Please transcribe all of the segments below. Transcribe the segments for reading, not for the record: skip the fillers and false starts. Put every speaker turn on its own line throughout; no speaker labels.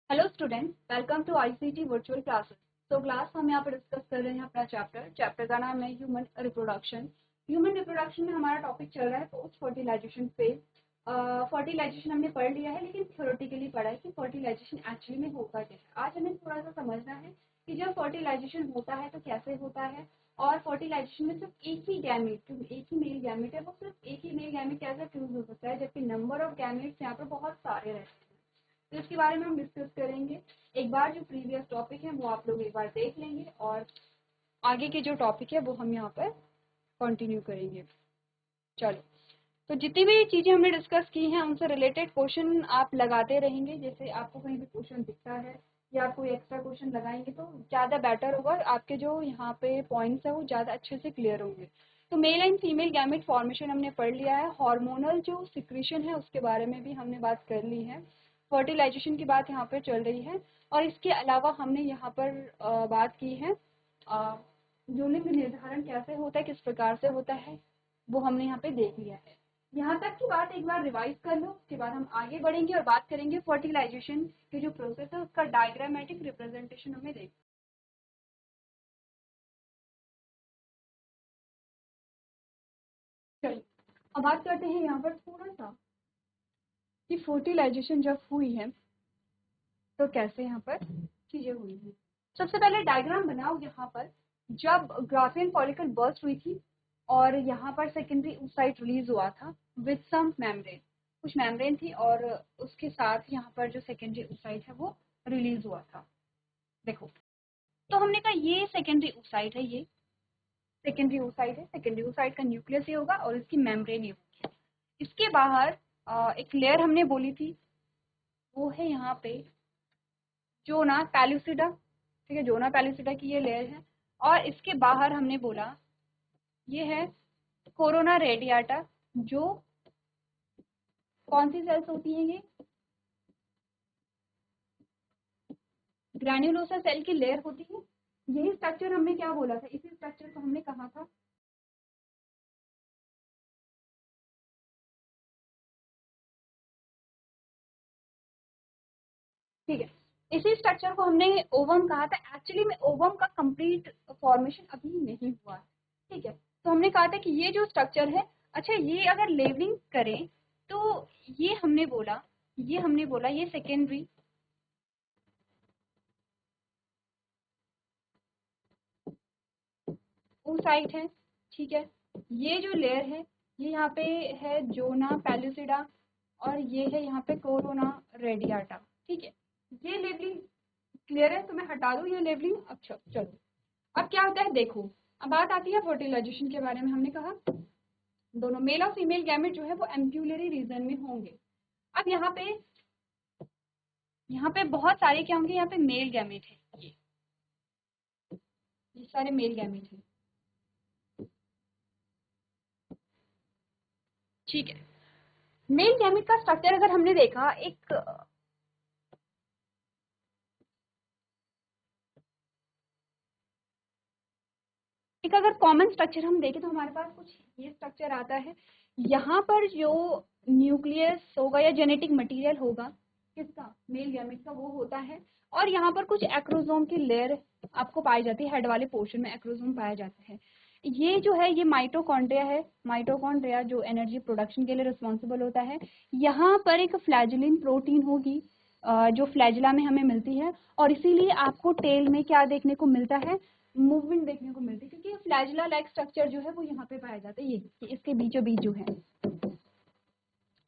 Hello student, welcome to ICT virtual classes. तो class हम यहाँ पर डिस्कस कर रहे हैं अपना चैप्टर का नाम है ह्यूमन रिप्रोडक्शन। ह्यूमन रिप्रोडक्शन में हमारा टॉपिक चल रहा है पोस्ट फर्टिलाइजेशन फेज। फर्टिलाइजेशन हमने पढ़ लिया है, लेकिन थ्योरेटिकली पढ़ा है कि फर्टिलाइजेशन एक्चुअली में होता क्या है। आज हमें थोड़ा सा समझना है कि जब फर्टिलाइजेशन होता है तो कैसे होता है, और फर्टिलाइजेशन में सिर्फ एक ही गैमेट, एक ही मेल गैमेट है, वो सिर्फ एक ही मेल गैमेट कैसे फ्यूज हो सकता है, जबकि नंबर ऑफ गैमेट्स यहाँ पर बहुत सारे रहते हैं। तो इसके बारे में हम डिस्कस करेंगे। एक बार जो प्रीवियस टॉपिक है वो आप लोग एक बार देख लेंगे, और आगे के जो टॉपिक है वो हम यहाँ पर कंटिन्यू करेंगे। चलो, तो जितनी भी चीज़ें हमने डिस्कस की हैं उनसे रिलेटेड क्वेश्चन आप लगाते रहेंगे। जैसे आपको कहीं भी क्वेश्चन दिखता है या आप कोई एक्स्ट्रा क्वेश्चन लगाएंगे तो ज़्यादा बेटर होगा, आपके जो यहाँ पे पॉइंट्स है वो ज़्यादा अच्छे से क्लियर होंगे। तो male and female gamete formation हमने पढ़ लिया है। हार्मोनल जो सिक्रीशन है उसके बारे में भी हमने बात कर ली है। फर्टिलाइजेशन की बात यहाँ पर चल रही है, और इसके अलावा हमने यहाँ पर बात की है यौनिक निर्धारण कैसे होता है, किस प्रकार से होता है, वो हमने यहाँ पे देख लिया है। यहाँ तक की बात एक बार रिवाइज कर लो, उसके बाद हम आगे बढ़ेंगे और बात करेंगे फर्टिलाइजेशन की जो प्रोसेस है उसका डायग्रामेटिक रिप्रेजेंटेशन हमें देख। चलिए, अब बात करते हैं यहाँ पर थोड़ा सा कि फर्टिलाइजेशन जब हुई है तो कैसे यहाँ पर चीजें हुई हैं। सबसे पहले डायग्राम बनाओ यहाँ पर। जब ग्राफियन फॉलिकल बर्स्ट हुई थी और यहाँ पर सेकेंडरी oocyte रिलीज हुआ था विद सम मेम्ब्रेन, कुछ मेम्ब्रेन थी और उसके साथ यहाँ पर जो सेकेंडरी oocyte है वो रिलीज हुआ था। देखो, तो हमने कहा ये सेकेंडरी oocyte है, ये सेकेंडरी oocyte है। सेकेंडरी oocyte का न्यूक्लियस ये होगा और इसकी मेम्ब्रेन ये होगी। इसके बाहर एक लेयर हमने बोली थी, वो है यहाँ पे जोना पैलुसिडा। ठीक है, जोना पैलुसिडा की ये लेयर है। और इसके बाहर हमने बोला ये है कोरोना रेडियाटा। जो कौन सी सेल्स होती हैं, ये ग्रैन्युलोसा सेल की लेयर होती है। यही स्ट्रक्चर हमने क्या बोला था, इसी स्ट्रक्चर को हमने कहा था ठीक है, इसी स्ट्रक्चर को हमने ओवम कहा था। एक्चुअली में ओवम का कंप्लीट फॉर्मेशन अभी नहीं हुआ है। ठीक है, तो हमने कहा था कि ये जो स्ट्रक्चर है, अच्छा ये अगर लेवलिंग करें तो ये हमने बोला ये सेकेंडरी oocyte है। ठीक है, ये जो लेयर है ये यहाँ पे है जोना पैलुसिडा, और ये है यहाँ पे कोरोना रेडियाटा। ठीक है, ये लेवलिंग क्लियर है, तो मैं हटा दूँ ये लेवलिंग। अच्छा चलो, अब क्या होता है देखो। अब बात आती है फर्टिलाइजेशन के बारे में। हमने कहा दोनों मेल और फीमेल गैमेट जो है वो एम्ब्यूलरी रीजन में होंगे। अब यहाँ पे बहुत सारे क्या होंगे, यहाँ पे मेल गैमेट है, ये सारे मेल गैमेट है। ठीक है, मेल गैमेट का स्ट्रक्चर अगर हमने देखा, एक अगर कॉमन स्ट्रक्चर हम देखें तो हमारे पास कुछ ये स्ट्रक्चर आता है। यहाँ पर जो न्यूक्लियस होगा या जेनेटिक मटेरियल होगा किसका, मेल गैमेट का, वो होता है। और यहाँ पर कुछ एक्रोसोम की लेयर आपको पाई जाती है, हेड वाले पोर्शन में एक्रोसोम पाया जाता है। ये जो है ये माइटोकॉन्ड्रिया है। माइटोकॉन्ड्रिया जो एनर्जी प्रोडक्शन के लिए रिस्पॉन्सिबल होता है। यहाँ पर एक फ्लैजिलिन प्रोटीन होगी जो फ्लैजिला में हमें मिलती है, और इसीलिए आपको टेल में क्या देखने को मिलता है, मूवमेंट देखने को मिलती है, क्योंकि फ्लैजिला लाइक स्ट्रक्चर जो है वो यहाँ पे पाया जाता है, ये इसके बीचों बीच जो है,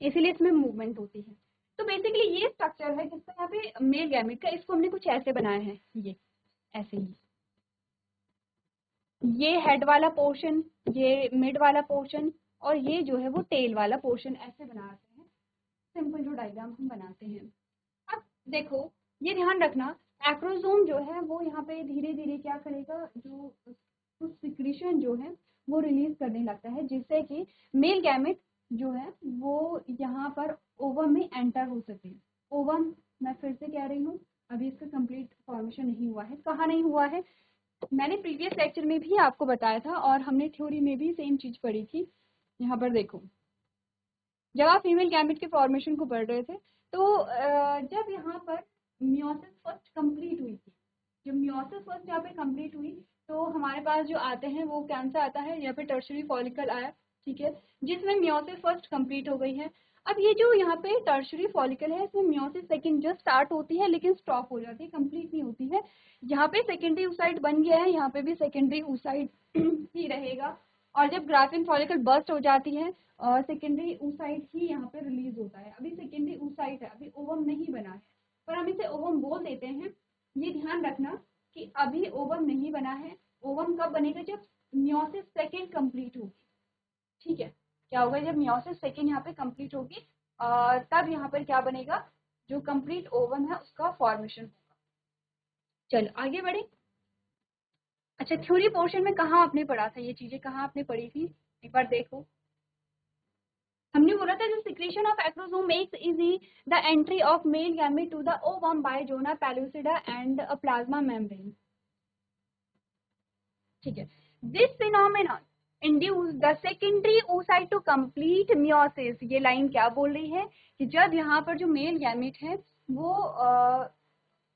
इसीलिए इसमें मूवमेंट होती है। तो बेसिकली ये स्ट्रक्चर है जिसका यहाँ पे मेल गैमेट का, इसको हमने कुछ ऐसे बनाया है, ये ऐसे ही, ये हेड वाला पोर्शन, ये मिड वाला पोर्शन, और ये जो है वो टेल वाला पोर्शन, ऐसे बनाते हैं सिंपल जो डायग्राम हम बनाते हैं। अब देखो, ये ध्यान रखना, एक्रोसोम जो है वो यहाँ पे धीरे धीरे क्या करेगा, जो कुछ सिक्रीशन जो है वो रिलीज करने लगता है, जिससे कि मेल गैमेट जो है वो यहाँ पर ओवम में एंटर हो सके। ओवम, मैं फिर से कह रही हूँ, अभी इसका कंप्लीट फॉर्मेशन नहीं हुआ है। कहाँ नहीं हुआ है, मैंने प्रीवियस लेक्चर में भी आपको बताया था, और हमने थ्योरी में भी सेम चीज पढ़ी थी। यहाँ पर देखो, जब आप फीमेल गैमेट के फॉर्मेशन को पढ़ रहे थे तो जब यहाँ पर मियोसिस फर्स्ट कंप्लीट हुई थी, जब मियोसिस फर्स्ट यहाँ पे कंप्लीट हुई तो हमारे पास जो आते हैं वो कैंसर आता है, यहाँ पे टर्शरी फॉलिकल आया, ठीक है, जिसमें मियोसिस फर्स्ट कंप्लीट हो गई है। अब ये जो यहाँ पे टर्शरी फॉलिकल है इसमें मियोसिस सेकंड जस्ट स्टार्ट होती है लेकिन स्टॉप हो जाती है, कंप्लीट नहीं होती है। यहाँ पे सेकेंडरी oocyte बन गया है, यहाँ पे भी सेकेंडरी oocyte ही रहेगा। और जब ग्राफिन फॉलिकल बर्स्ट हो जाती है और सेकेंडरी oocyte ही यहाँ पे रिलीज होता है। अभी सेकेंडरी oocyte है, अभी ओवम नहीं बना है, पर हम इसे ओवम बोल देते हैं। ये ध्यान रखना कि अभी ओवम नहीं बना है। ओवम कब बनेगा? जब मियोसिस सेकेंड कंप्लीट होगी, ठीक है। क्या होगा? जब मियोसिस सेकेंड यहाँ पे कंप्लीट होगी तब यहाँ पर क्या बनेगा? जो कंप्लीट ओवम है उसका फॉर्मेशन होगा। चलो आगे बढ़े। अच्छा, थ्योरी पोर्शन में कहाँ आपने पढ़ा था ये चीजें, कहाँ आपने पढ़ी थी? एक बार देखो। हमने बोला था जो secretion of acrosome makes easy the entry of male gamete to the ovum by zona pellucida and a plasma membrane, ठीक है। This phenomenon induce the secondary oocyte to complete meiosis. ये लाइन क्या बोल रही है कि जब यहाँ पर जो मेल गैमेट है वो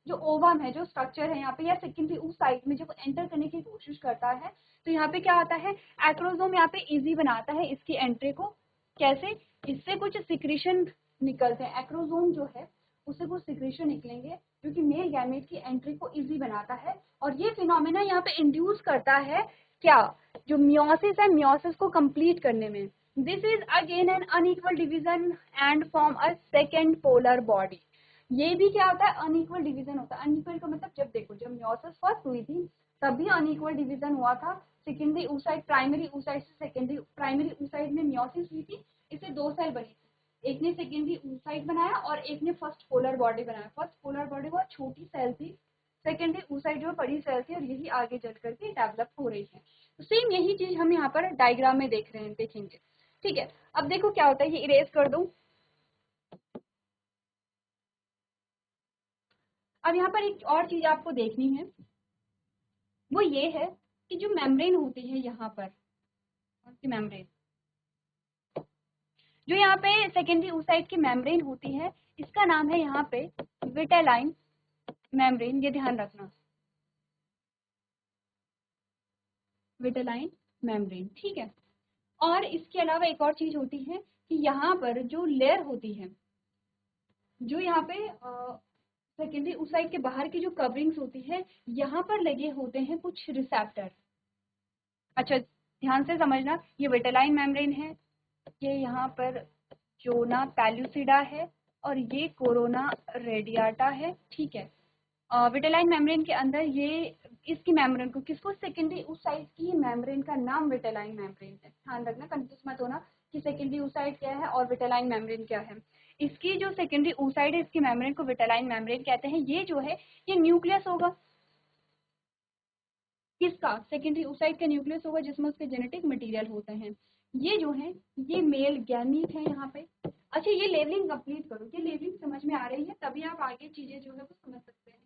जो ओवम है, जो स्ट्रक्चर है यहाँ पे या सेकेंडरी oocyte में जब एंटर करने की कोशिश करता है तो यहाँ पे क्या होता है? एक्रोसोम यहाँ पे इजी बनाता है इसकी एंट्री को। कैसे? इससे कुछ सिक्रीशन निकलते हैं, एक्रोसोम जो है उससे कुछ सिक्रीशन निकलेंगे जो कि मेल गैमेट की एंट्री को इजी बनाता है। और ये फिनोमेना यहाँ पे इंड्यूस करता है क्या? जो मियोसिस है, मियोसिस को कंप्लीट करने में। This is again an unequal division and form a second polar body. ये भी क्या होता है? अनइक्वल डिवीजन होता है। अनइक्वल का मतलब जब देखो, जब मियोसिस फर्स्ट हुई थी तभी अनइक्वल डिवीजन हुआ था। सेकेंडरी oocyte प्राइमरी oocyte से सेकेंडरी प्राइमरी oocyte में मियोसिस हुई थी, इससे दो सेल बनी थी, एक ने सेकेंडरी oocyte बनाया और एक ने फर्स्ट पोलर बॉडी बनाया। फर्स्ट पोलर बॉडी बहुत छोटी सेल थी, सेकेंडरी oocyte जो बड़ी सेल थी, और यही आगे चल करके डेवलप हो रही है। तो सेम यही चीज हम यहाँ पर डायग्राम में देख रहे हैं, देखेंगे, ठीक है। अब देखो क्या होता है, ये इरेज कर दूं। अब यहाँ पर एक और चीज आपको देखनी है, वो ये है कि जो मेम्ब्रेन होती है यहाँ पर, मेम्ब्रेन जो यहाँ पे सेकेंडरी oocyte की मेम्ब्रेन होती है, इसका नाम है यहाँ पे विटेलाइन मेम्ब्रेन। ये ध्यान रखना, विटेलाइन मेम्ब्रेन, ठीक है। और इसके अलावा एक और चीज होती है कि यहाँ पर जो लेयर होती है, जो यहाँ पे सेकेंडरी oocyte के बाहर की जो कवरिंग्स होती है, यहाँ पर लगे होते हैं कुछ रिसेप्टर। अच्छा ध्यान से समझना, ये विटेलाइन मेम्ब्रेन है, ये यहाँ पर जोना पैल्यूसिडा है और ये कोरोना रेडियाटा है, ठीक है। विटेलाइन मेम्ब्रेन के अंदर ये इसकी मेम्ब्रेन को, किसको? सेकेंडरी oocyte की मेम्ब्रेन का नाम विटेलाइन मेम्ब्रेन है। ध्यान रखना, कंफ्यूज मत होना कि सेकेंडरी oocyte क्या है और विटेलाइन मेम्ब्रेन क्या है। इसकी जो सेकेंडरी oocyte है इसकी मेम्ब्रेन को विटेलाइन मेम्ब्रेन कहते हैं। ये जो है ये न्यूक्लियस होगा, किसका? सेकेंडरी oocyte का न्यूक्लियस होगा जिसमें उसके जेनेटिक मटेरियल होते हैं। ये जो है ये मेल गैमीट है यहाँ पे। अच्छा ये लेवलिंग कंप्लीट करो, ये लेवलिंग समझ में आ रही है तभी आप आगे चीजें जो है वो समझ सकते हैं।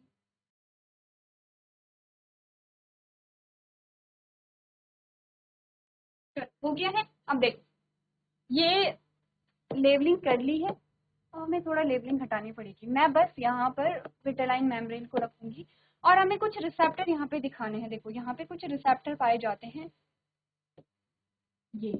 हो गया है? अब देखो, ये लेवलिंग कर ली है और हमें थोड़ा लेवलिंग हटानी पड़ेगी। मैं बस यहाँ पर विटेलाइन मेम्ब्रेन को रखूंगी और हमें कुछ रिसेप्टर यहाँ पे दिखाने हैं। देखो यहाँ पे कुछ रिसेप्टर पाए जाते हैं, ये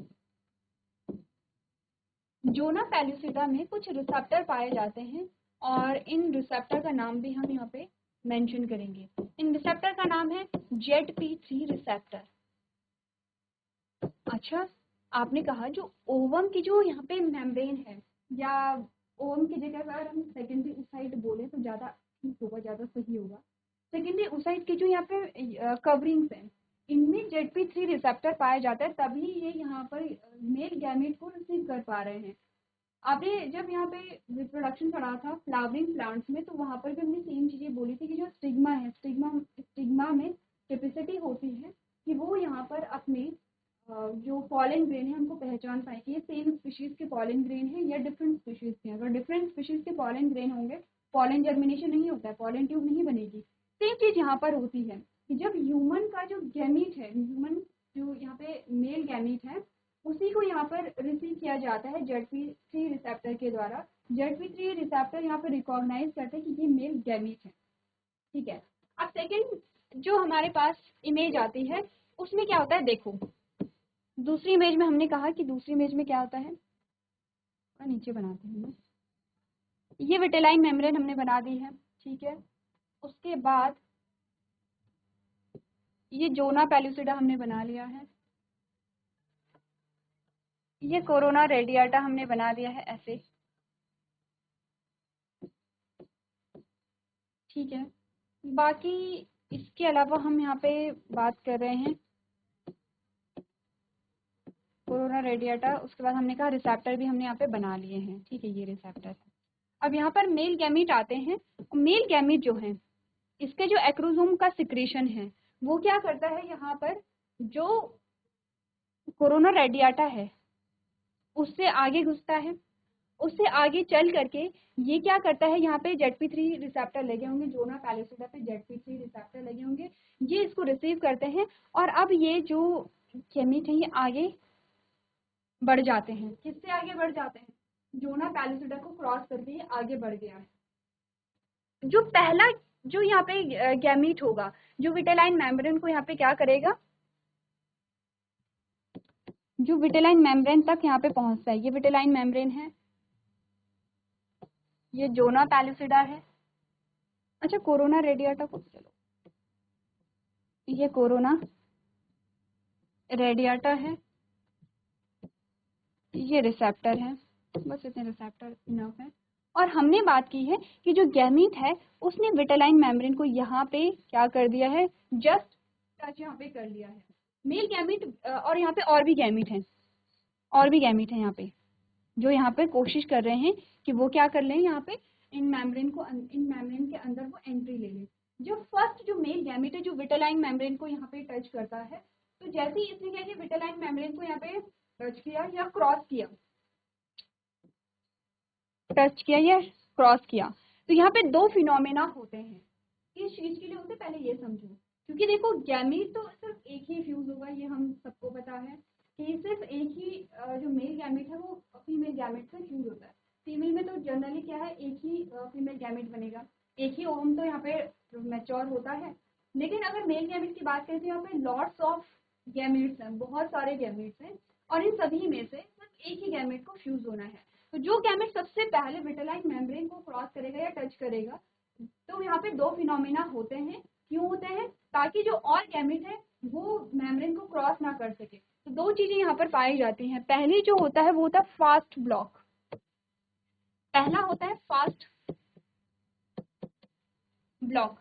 जोना पैल्यूसिडा में कुछ रिसेप्टर पाए जाते हैं और इन रिसेप्टर का नाम भी हम यहाँ पे मेंशन करेंगे। इन रिसेप्टर का नाम है ZP3 रिसेप्टर। अच्छा, आपने कहा जो ओवम की जो यहाँ पे मेम्ब्रेन है, या ओवम की जगह अगर हम सेकेंडरी oocyte बोले तो ज़्यादा ठीक होगा, ज़्यादा सही होगा। सेकेंडरी oocyte की जो यहाँ पे कवरिंग्स हैं, इनमें ZP3 रिसेप्टर पाया जाता है, तभी ये यहाँ पर मेल गैमेट को रिसीव कर पा रहे हैं। आपने जब यहाँ पे रिप्रोडक्शन पढ़ा था फ्लावरिंग प्लांट्स में, तो वहाँ पर भी हमने सेम चीजें बोली थी कि जो स्टिग्मा है, स्टिग्मा में कैपेसिटी होती है कि वो यहाँ पर अपने जो पॉलन ग्रेन है उनको पहचान पाए कि ये सेम स्पीशीज के पॉलन ग्रेन है या डिफरेंट स्पीशीज के। अगर डिफरेंट स्पीशीज के पॉलन ग्रेन होंगे, पॉलन जर्मिनेशन नहीं होता है, पॉलन ट्यूब नहीं बनेगी। सेम चीज यहाँ पर होती है कि जब ह्यूमन का जो गैमीट है, ह्यूमन जो यहाँ पे मेल गैमीट है, उसी को यहाँ पर रिसीव किया जाता है ZP3 रिसेप्टर के द्वारा। ZP3 रिसेप्टर यहाँ पे रिकॉग्नाइज करते हैं कि ये मेल गैमीट है, ठीक है। अब सेकंड जो हमारे पास इमेज आती है उसमें क्या होता है, देखो दूसरी इमेज में हमने कहा कि दूसरी इमेज में क्या होता है, नीचे बनाते हैं, ये विटेलाइन मेम्ब्रेन हमने बना दी है, ठीक है। उसके बाद ये जोना पेलुसिडा हमने बना लिया है, ये कोरोना रेडियाटा हमने बना दिया है ऐसे, ठीक है। बाकी इसके अलावा हम यहाँ पे बात कर रहे हैं कोरोना रेडियाटा, उसके बाद हमने कहा रिसेप्टर भी हमने यहाँ पे बना लिए हैं, ठीक है, ये रिसेप्टर है। अब यहाँ पर मेल गैमीट आते हैं। मेल गैमीट जो है इसके जो एक्रोसोम का सिक्रीशन है वो क्या करता है, यहाँ पर जो कोरोना रेडियाटा है उससे आगे घुसता है, उससे आगे चल करके ये क्या करता है, यहाँ पे ZP3 रिसेप्टर लगे होंगे, जोना पैलिसिडा पे ZP3 रिसेप्टर लगे होंगे, ये इसको रिसीव करते हैं और अब ये जो गैमीट है ये आगे बढ़ जाते हैं। किससे आगे बढ़ जाते हैं, जोना पैलिसिडा को क्रॉस करके ये आगे बढ़ गया है। जो पहला जो यहाँ पे गैमीट होगा जो विटेलाइन मेम्ब्रेन को यहाँ पे क्या करेगा, जो विटेलाइन मेम्ब्रेन तक यहाँ पे पहुंचता है, ये विटेलाइन मेम्ब्रेन है, ये जोना पैलिसिडा है, अच्छा कोरोना रेडियाटा को चलो, ये कोरोना रेडियाटा है, ये रिसेप्टर है, बस इतने रिसेप्टर इनफ है। और हमने बात की है कि जो गैमीट है उसने विटेलाइन मेम्ब्रेन को यहाँ पे क्या कर दिया है, जस्ट टच यहाँ पे कर लिया है। मेल गैमीट और यहाँ पे और भी गैमीट है, और भी गैमीट है यहाँ पे जो यहाँ पे कोशिश कर रहे हैं कि वो क्या कर लें, यहाँ पे इन मेम्ब्रेन के अंदर वो एंट्री ले लें। जो फर्स्ट जो मेल गैमीट है जो विटेलाइन मेम्ब्रेन को यहाँ पे टच करता है, तो जैसे ही इसने क्या किया, विटेलाइन मेम्ब्रेन को यहाँ पे टच किया या क्रॉस किया, टच किया या क्रॉस किया, तो यहाँ पे दो फिनोमेना होते हैं। किस चीज के लिए होते हैं पहले ये समझो, क्योंकि देखो गैमीट तो सिर्फ एक ही फ्यूज होगा, ये हम सबको पता है कि सिर्फ एक ही जो मेल गैमीट है वो फीमेल गैमीट से फ्यूज होता है। फीमेल में तो जनरली क्या है, एक ही फीमेल गैमीट बनेगा, एक ही ओवम तो यहाँ पे मैच्योर होता है। लेकिन अगर मेल गैमीट की बात करें तो यहाँ पे लॉट्स ऑफ गैमीट्स हैं, बहुत सारे गैमीट्स हैं, और इन सभी में से सिर्फ एक ही गैमीट को फ्यूज होना है। तो जो गैमेट सबसे पहले विटेलाइन मेम्ब्रेन को क्रॉस करेगा या टच करेगा, तो यहाँ पे दो फिनोमेना होते हैं। क्यों होते हैं, ताकि जो और गैमेट है वो मेम्ब्रेन को क्रॉस ना कर सके। तो दो चीजें यहाँ पर पाई जाती हैं। पहली जो होता है वो होता है फास्ट ब्लॉक, पहला होता है फास्ट ब्लॉक।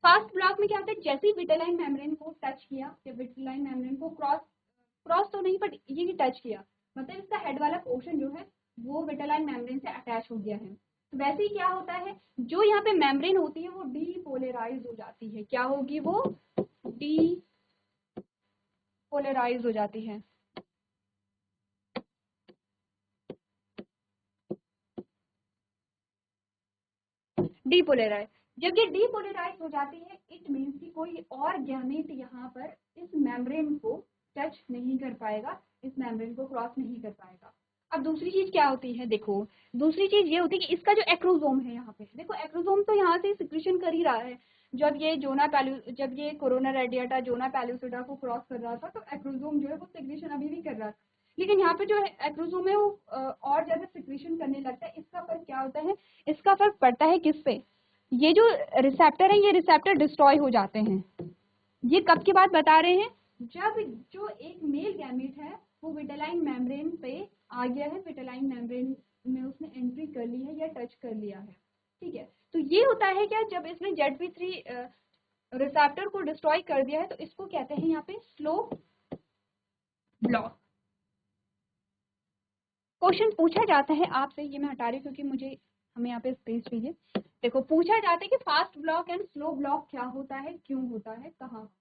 फास्ट ब्लॉक में क्या होता है, जैसे ही विटेलाइन मेम्ब्रेन को टच किया या विटेलाइन मेम्ब्रेन को क्रॉस तो नहीं बट ये टच किया, मतलब इसका हेड वाला पोर्शन जो है वो विटेलाइन मेम्ब्रेन से अटैच हो गया है। तो वैसे ही क्या होता है, जो यहाँ पे मेम्ब्रेन होती है वो डीपोलराइज हो जाती है। क्या होगी, वो डीपोलराइज हो जाती है। डीपोलराइज, जब ये डीपोलराइज हो जाती है इट मीन्स कि कोई और गैमेट यहाँ पर इस मेम्ब्रेन को टच नहीं कर पाएगा, इस मेम्ब्रेन को क्रॉस नहीं कर पाएगा। अब दूसरी चीज क्या होती है, देखो दूसरी चीज ये होती है कि इसका जो एक्रोसोम है यहाँ पे, देखो एक्रोसोम तो यहाँ से सिक्रीशन कर ही रहा है। जब ये कोरोना रेडियाटा जोना पैलुसिडा को क्रॉस कर रहा था तो एक्रोसोम जो है वो सिक्रीशन अभी भी कर रहा था, लेकिन यहाँ पे जो एक्रोसोम है वो और ज्यादा सिक्रीशन करने लगता है। इसका फर्क क्या होता है, इसका फर्क पड़ता है किस पे, ये जो रिसेप्टर है ये रिसेप्टर डिस्ट्रॉय हो जाते हैं। ये कब की बात बता रहे हैं, जब जो एक मेल गैमेट है वो विटेलाइन मेम्ब्रेन पे आ गया है, विटेलाइन मेम्ब्रेन में उसने एंट्री कर ली है या टच कर लिया है, ठीक है। तो ये होता है क्या, जब इसने ZP3 रिसेप्टर को डिस्ट्रॉय कर दिया है तो इसको कहते हैं यहाँ पे स्लो ब्लॉक। क्वेश्चन पूछा जाता है आपसे, ये मैं हटा रही हूँ क्योंकि मुझे हमें यहाँ पे स्पेस चाहिए। देखो पूछा जाता है कि fast block and slow block क्या होता है, क्यों होता है, कहाँ होता है।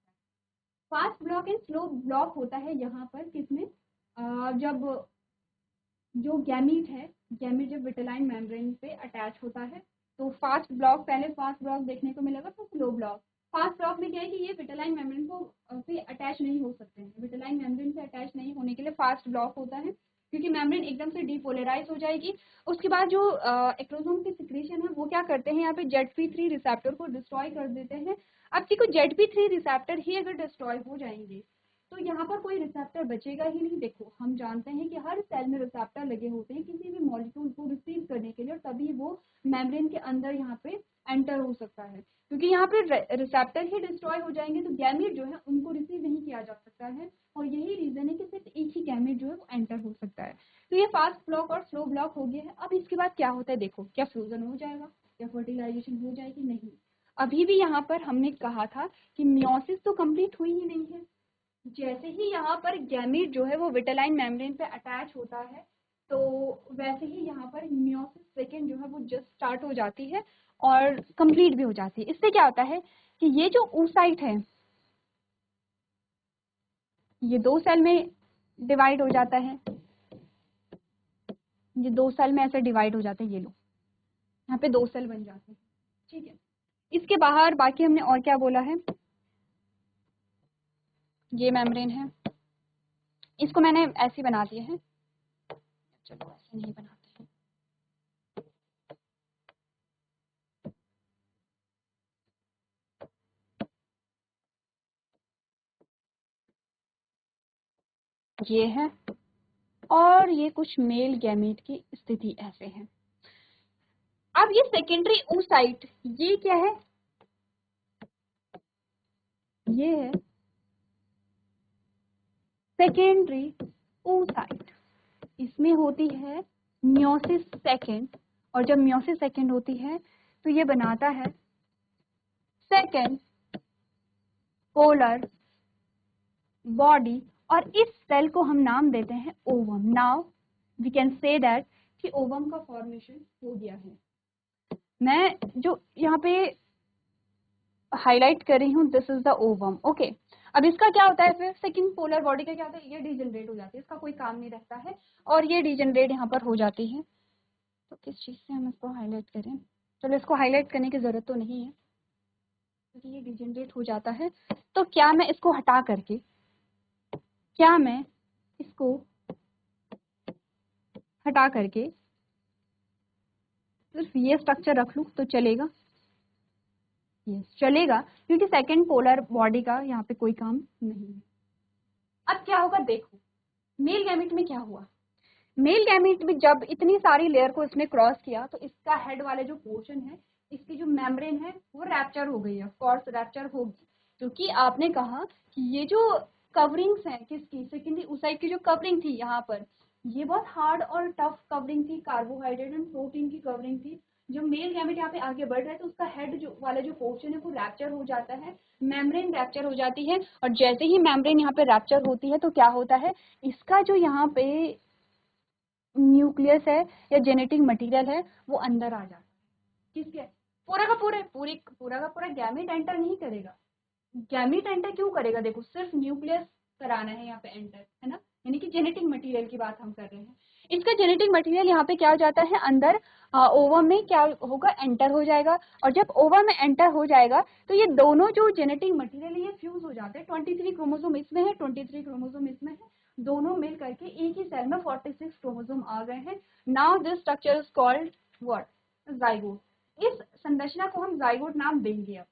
Fast block and slow block होता है यहाँ पर किसमें, जब जो गैमीट है, गैमीट जब विटेलाइन मेम्ब्रेन पे अटैच होता है तो फास्ट ब्लॉक, पहले फास्ट ब्लॉक देखने को मिलेगा तो स्लो ब्लॉक। फास्ट ब्लॉक में क्या है कि ये विटेलाइन मेम्ब्रेन को पे अटैच नहीं हो सकते हैं, विटेलाइन मेम्ब्रेन से अटैच नहीं होने के लिए फास्ट ब्लॉक होता है। क्योंकि मेम्ब्रेन एकदम से डीपोलराइज हो जाएगी। उसके बाद जो एक्रोसोम की सिक्रीशन है वो क्या करते हैं, यहाँ पे ZP3 रिसेप्टर को डिस्ट्रॉय कर देते हैं। अब देखो ZP3 रिसेप्टर ही अगर डिस्ट्रॉय हो जाएंगे तो यहाँ पर कोई रिसेप्टर बचेगा ही नहीं। देखो हम जानते हैं कि हर सेल में रिसेप्टर लगे होते हैं किसी भी मॉलिक्यूल को रिसीव करने के लिए, और तभी वो मेम्ब्रेन के अंदर यहाँ पे एंटर हो सकता है। क्योंकि यहाँ पे रिसेप्टर ही डिस्ट्रॉय हो जाएंगे तो गैमेट जो है उनको रिसीव नहीं किया जा सकता है, और यही रीजन है कि सिर्फ एक ही गैमेट जो है वो एंटर हो सकता है। तो ये फास्ट ब्लॉक और स्लो ब्लॉक हो गया है। अब इसके बाद क्या होता है, देखो क्या फ्यूजन हो जाएगा, क्या फर्टिलाइजेशन हो जाएगी, नहीं। अभी भी यहाँ पर हमने कहा था कि मियोसिस तो कंप्लीट हुई ही नहीं है। जैसे ही यहाँ पर गैमेट जो है वो विटेलाइन मेम्ब्रेन पे अटैच होता है तो वैसे ही यहाँ पर मियोसिस सेकेंड जो है वो जस्ट स्टार्ट हो जाती है और कंप्लीट भी हो जाती है। इससे क्या होता है कि ये जो oocyte है ये 2 सेल में डिवाइड हो जाता है, ये 2 सेल में ऐसे डिवाइड हो जाते हैं, ये लो यहाँ पे 2 सेल बन जाते हैं, ठीक है। इसके बाहर बाकी हमने और क्या बोला है, ये मेम्ब्रेन है, इसको मैंने ऐसे बना दिए हैं, चलो ऐसे नहीं बनाते हैं। ये है और ये कुछ मेल गैमेट की स्थिति ऐसे है। अब ये सेकेंडरी oocyte ये क्या है, ये है सेकेंडरी oocyte, इसमें होती है मियोसिस सेकेंड, और जब मियोसिस सेकेंड होती है तो ये बनाता है सेकेंड पोलर बॉडी, और इस सेल को हम नाम देते हैं ovum. Now we can say that कि ओवम का फॉर्मेशन हो गया है। मैं जो यहाँ पे हाईलाइट कर रही हूँ this is the ovum, okay. अब इसका क्या होता है, फिर सेकंड पोलर बॉडी का क्या होता है, ये डिजेनरेट हो जाती है, इसका कोई काम नहीं रहता है और ये डिजेनरेट यहाँ पर हो जाती है। तो किस चीज़ से हम इसको हाईलाइट करें, चलो इसको हाईलाइट करने की ज़रूरत तो नहीं है क्योंकि ये डिजेनरेट हो जाता है। तो क्या मैं इसको हटा करके, क्या मैं इसको हटा करके सिर्फ ये स्ट्रक्चर रख लूँ तो चलेगा, यस चलेगा, क्योंकि सेकंड पोलर बॉडी का यहाँ पे कोई काम नहीं है। अब क्या होगा, देखो मेल गैमेट में क्या हुआ, मेल गैमेट में जब इतनी सारी लेयर को इसने क्रॉस किया तो इसका हेड वाले जो पोर्शन है, इसकी जो मेम्ब्रेन है वो रैप्चर हो गई है, ऑफ कोर्स रैप्चर होगी, क्योंकि आपने कहा कि ये जो कवरिंग्स हैं किसकी, सेकेंडरी oocyte की जो कवरिंग थी यहाँ पर, ये बहुत हार्ड और टफ कवरिंग थी, कार्बोहाइड्रेट एंड प्रोटीन की कवरिंग थी। जो मेल गैमेट यहाँ पे आगे बढ़ रहा है तो उसका हेड जो वाला जो पोर्शन है वो रैप्चर हो जाता है, मेम्ब्रेन रैप्चर हो जाती है, और जैसे ही मेम्ब्रेन यहाँ पे रैप्चर होती है तो क्या होता है, इसका जो यहाँ पे न्यूक्लियस है या जेनेटिक मटेरियल है वो अंदर आ जाता है, किसके, पूरा का पूरा गैमेट एंटर नहीं करेगा। गैमेट एंटर क्यों करेगा, देखो सिर्फ न्यूक्लियस कराना है यहाँ पे एंटर, है ना, यानी कि जेनेटिक मटेरियल की बात हम कर रहे हैं। इसका जेनेटिक मटेरियल यहाँ पे क्या हो जाता है, अंदर ओवम में क्या होगा, एंटर हो जाएगा, और जब ओवम में एंटर हो जाएगा तो ये दोनों जो जेनेटिक मटेरियल है ये फ्यूज हो जाते हैं, 23 क्रोमोसोम इसमें है, 23 क्रोमोसोम इसमें है, दोनों मिल करके एक ही सेल में 46 क्रोमोसोम आ गए हैं। Now this structure is called what, zygote. इस संरचना को हम जाइगोट नाम देंगे अब।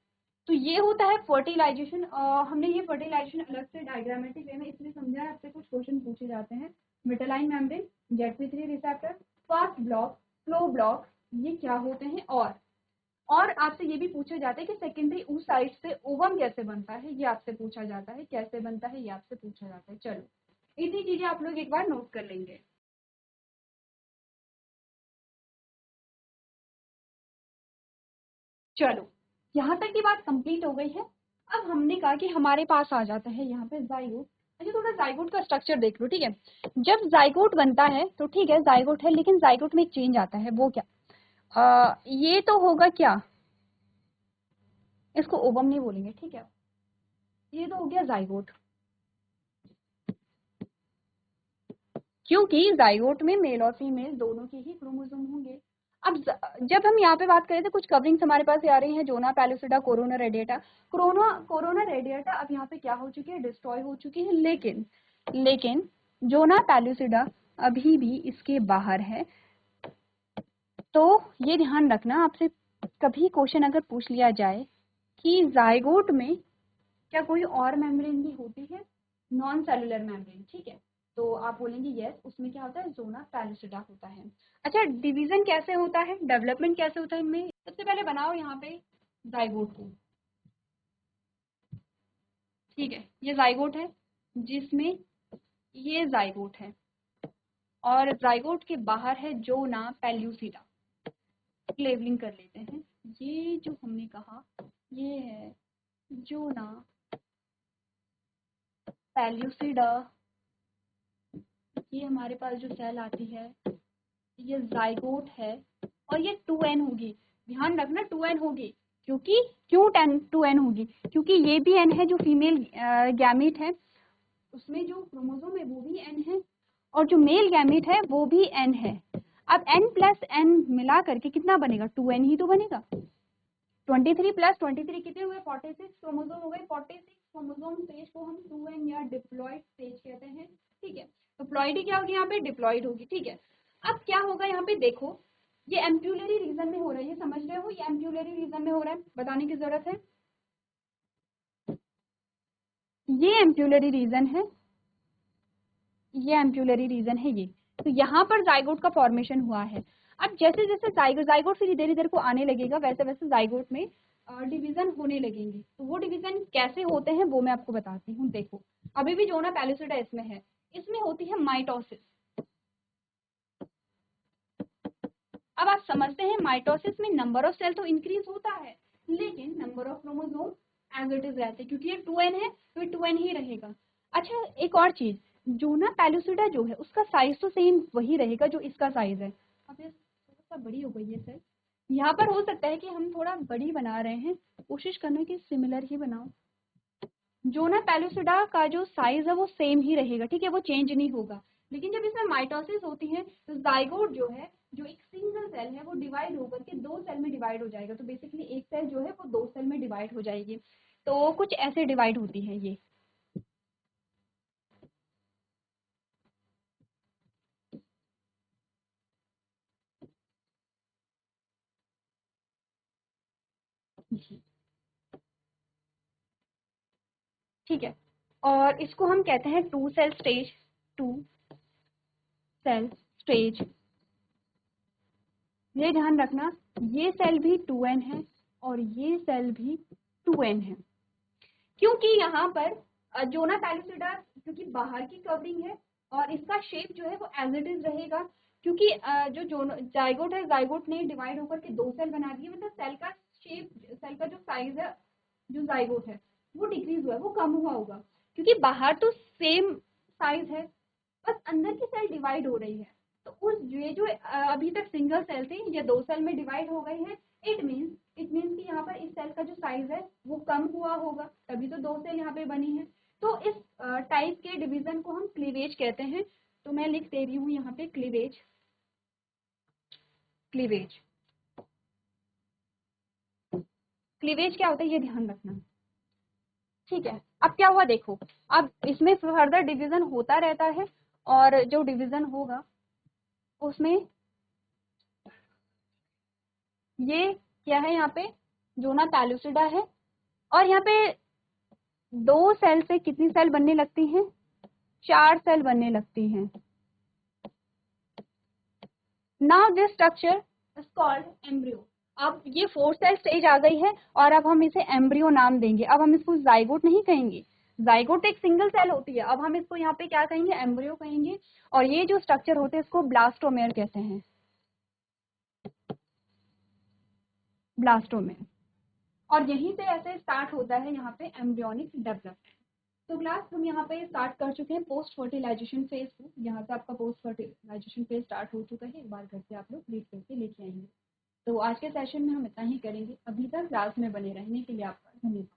तो ये होता है फर्टिलाइजेशन। हमने ये फर्टिलाइजेशन अलग से डायग्रामेटिक वे में इसलिए समझा है, आपसे कुछ क्वेश्चन पूछे जाते हैं। Vitelline membrane, ZP3 receptor, fast block, slow block, ये क्या होते हैं, और आपसे ये भी पूछा जाता है कि सेकेंडरी oocyte से ओवम कैसे बनता है, ये आपसे पूछा जाता है, कैसे बनता है ये आपसे पूछा जाता है। चलो इतनी चीजें आप लोग एक बार नोट कर लेंगे। चलो यहाँ तक की बात कंप्लीट हो गई है। अब हमने कहा कि हमारे पास आ जाता है यहाँ पे जाइगोट। अच्छा थोड़ा जाइगोट का स्ट्रक्चर देख लो, ठीक है। जब जाइगोट बनता है तो ठीक है जाइगोट है, लेकिन जाइगोट में एक चेंज आता है, वो क्या, ये तो होगा क्या, इसको ओवम नहीं बोलेंगे, ठीक है, ये तो हो गया जाइगोट, क्योंकि जाइगोट में मेल और फीमेल दोनों के ही क्रोमोसोम होंगे। अब जब हम यहाँ पे बात करें तो कुछ कवरिंग्स हमारे पास आ रही हैं, जोना पैलुसिडा, कोरोना रेडिएटा। कोरोना रेडिएटा अब यहाँ पे क्या हो चुकी है, डिस्ट्रॉय हो चुकी है, लेकिन जोना पैलुसिडा अभी भी इसके बाहर है। तो ये ध्यान रखना, आपसे कभी क्वेश्चन अगर पूछ लिया जाए कि जाइगोट में क्या कोई और मेम्ब्रेन भी होती है, नॉन सेलुलर मेम्ब्रेन, ठीक है, तो आप बोलेंगे यस, उसमें क्या होता है, ज़ोना पैलिसिडा होता है। अच्छा, डिवीजन कैसे होता है, डेवलपमेंट कैसे होता है इनमें, सबसे पहले बनाओ यहाँ पे जाइगोट को, ठीक है, ये जाइगोट है जिसमें ये जाइगोट है और जाइगोट के बाहर है जोना पेल्यूसिडा। लेबलिंग कर लेते हैं, ये जो हमने कहा ये है जोना पेल्यूसिडा, ये हमारे पास जो सेल आती है ये जाइगोट है और ये 2n होगी, ध्यान रखना 2n होगी, क्योंकि क्यों 2n होगी, क्योंकि ये भी n है जो फीमेल गैमीट है, उसमें जो क्रोमोसोम है वो भी n है और जो मेल गैमीट है वो भी n है। अब n प्लस n मिला करके कितना बनेगा, 2n ही तो बनेगा। 23 प्लस 23 कितने हुए, 46 क्रोमोसोम हो गए। 46 क्रोमोसोम स्टेज को हम 2n या डिप्लॉइड स्टेज कहते हैं, ठीक है। तो प्लॉइडी क्या होगी, यहाँ पे डिप्लॉइड होगी, ठीक है। अब क्या होगा यहाँ पे देखो, ये एम्प्यूलरी रीजन में हो रहा है, ये समझ रहे हो, ये एम्प्यूलरी रीजन में हो रहा है, बताने की जरूरत है। ये एम्प्यूलरी रीजन है, ये एम्प्यूलरी रीजन है, ये तो यहाँ पर जाइगोट का फॉर्मेशन हुआ है। अब जैसे जैसे जाइगोट फिर इधर इधर को आने लगेगा, वैसे वैसे जाइगोट में डिवीजन होने लगेंगे। तो वो डिवीजन कैसे होते हैं वो मैं आपको बताती हूँ। देखो अभी भी जोना पैलिसिडा इसमें है, इसमें होती है माइटोसिस। अब आप समझते हैं माइटोसिस में नंबर ऑफ सेल तो इंक्रीज होता है, लेकिन number of chromosome as it is रहते हैं, क्योंकि ये 2n है तो ये 2n ही रहेगा। अच्छा एक और चीज, जोना पैलिसिडा जो है उसका साइज तो सेम वही रहेगा जो इसका साइज है। अब ये थोड़ा सा बड़ी हो गई है सेल, यहाँ पर हो सकता है कि हम थोड़ा बड़ी बना रहे हैं, कोशिश करना कि सिमिलर ही बनाओ। जोना पैलिसिडा का जो साइज है वो सेम ही रहेगा, ठीक है, वो चेंज नहीं होगा। लेकिन जब इसमें माइटोसिस होती है तो जाइगोट जो है, जो एक सिंगल सेल है, वो डिवाइड होकर के 2 सेल में डिवाइड हो जाएगा। तो बेसिकली एक सेल जो है वो 2 सेल में डिवाइड हो जाएगी। तो कुछ ऐसे डिवाइड होती है ये। ठीक है, और इसको हम कहते हैं 2 सेल स्टेज, 2 सेल स्टेज। ये ध्यान रखना, ये सेल भी 2n है और ये सेल भी 2n है, क्योंकि यहाँ पर जोना पैलिसिडा क्योंकि बाहर की कवरिंग है और इसका शेप जो है वो एज इट इज रहेगा, क्योंकि जो जाइगोट है, जाइगोट ने डिवाइड होकर के 2 सेल बना दिए, मतलब सेल का शेप, सेल का जो साइज है जो जाइगोट है वो डिक्रीज हुआ है, वो कम हुआ होगा, क्योंकि बाहर तो सेम साइज है, बस अंदर की सेल डिवाइड हो रही है। तो उस ये जो अभी तक सिंगल सेल थी ये 2 सेल में डिवाइड हो गई है। इट मीन्स कि यहाँ पर इस सेल का जो साइज है वो कम हुआ होगा, तभी तो 2 सेल यहाँ पे बनी है। तो इस टाइप के डिवीजन को हम क्लीवेज कहते हैं। तो मैं लिख दे रही हूँ यहाँ पे क्लीवेज, क्लीवेज, क्लीवेज क्या होता है ये ध्यान रखना, ठीक है। अब क्या हुआ देखो, अब इसमें फर्दर डिवीजन होता रहता है और जो डिवीजन होगा उसमें ये क्या है, यहाँ पे जोना पैलिसिडा है और यहाँ पे 2 सेल से कितनी सेल बनने लगती हैं, 4 सेल बनने लगती हैं। Now this structure is called embryo. अब ये 4 सेल स्टेज आ गई है और अब हम इसे एम्ब्रियो नाम देंगे। अब हम इसको जाइगोट नहीं कहेंगे, जाइगोट एक सिंगल सेल होती है, अब हम इसको यहाँ पे क्या कहेंगे, एम्ब्रियो कहेंगे। और ये जो स्ट्रक्चर होते हैं इसको ब्लास्टोमेयर कहते हैं, ब्लास्टोमेयर। और यहीं से ऐसे स्टार्ट होता है यहाँ पे एम्ब्रियोनिक डेवलपमेंट। तो क्लास हम यहाँ पे स्टार्ट कर चुके हैं पोस्ट फर्टिलाइजेशन फेज को, यहाँ से आपका पोस्ट फर्टिलाइजेशन फेज स्टार्ट हो चुका है, एक बार घर से आप लोग रीड करके लेके आएंगे। तो आज के सेशन में हम इतना ही करेंगे, अभी तक क्लास में बने रहने के लिए आपका धन्यवाद।